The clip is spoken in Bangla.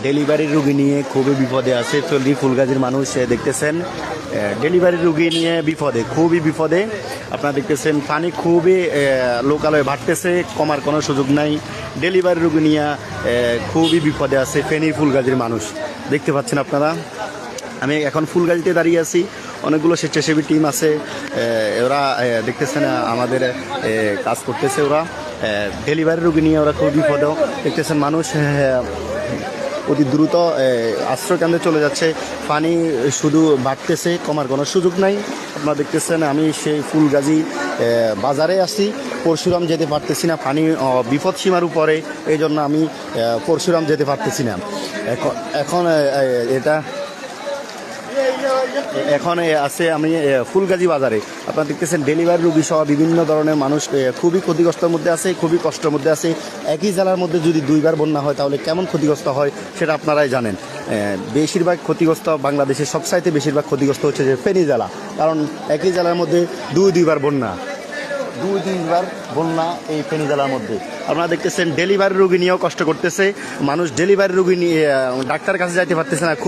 ডেলিভারি রুগী নিয়ে খুবই বিপদে আছে চল্লি ফুলগাজীর মানুষ দেখতেছেন। ডেলিভারি রুগী নিয়ে বিপদে, খুবই বিপদে। আপনারা দেখতেছেন পানি খুবই লোকালয়ে বাড়তেছে, কমার কোনো সুযোগ নাই। ডেলিভারি রুগী নিয়ে খুবই বিপদে আছে ফেনী ফুলগাজীর মানুষ, দেখতে পাচ্ছেন আপনারা। আমি এখন ফুলগাজীতে দাঁড়িয়ে আছি, অনেকগুলো স্বেচ্ছাসেবী টিম আছে, ওরা দেখতেছেন আমাদের কাজ করতেছে। ওরা ডেলিভারি রুগী নিয়ে ওরা খুব বিপদ, দেখতেছেন মানুষ অতি দ্রুত আশ্রয়কেন্দ্রে চলে যাচ্ছে। পানি শুধু বাড়তেছে, কমার কোনো সুযোগ নাই। আপনারা দেখতেছেন আমি সেই ফুলগাজী বাজারে আছি, পরশুরাম যেতে পারতেছি না, পানি বিপদ সীমার উপরে, এই জন্য আমি পরশুরাম যেতে পারতেছি না। এখন এখন আছে আমি ফুলগাজী বাজারে। আপনারা দেখতেছেন ডেলিভারি রুগী সহ বিভিন্ন ধরনের মানুষ খুবই ক্ষতিগ্রস্তের মধ্যে আছে, খুবই কষ্টের মধ্যে আছে। একই জেলার মধ্যে যদি দুইবার বন্যা হয় তাহলে কেমন ক্ষতিগ্রস্ত হয় সেটা আপনারাই জানেন। বেশিরভাগ ক্ষতিগ্রস্ত, বাংলাদেশের সবচাইতে বেশিরভাগ ক্ষতিগ্রস্ত হচ্ছে যে ফেনী জেলা, কারণ একই জেলার মধ্যে দুইবার বন্যা, দুইবার বন্যা এই ফেনী জেলার মধ্যে। আপনারা দেখতেছেন ডেলিভারি রুগী নিয়েও কষ্ট করতেছে মানুষ, ডেলিভারি রুগী নিয়ে ডাক্তার কাছে যাইতে পারতেছে না। খুব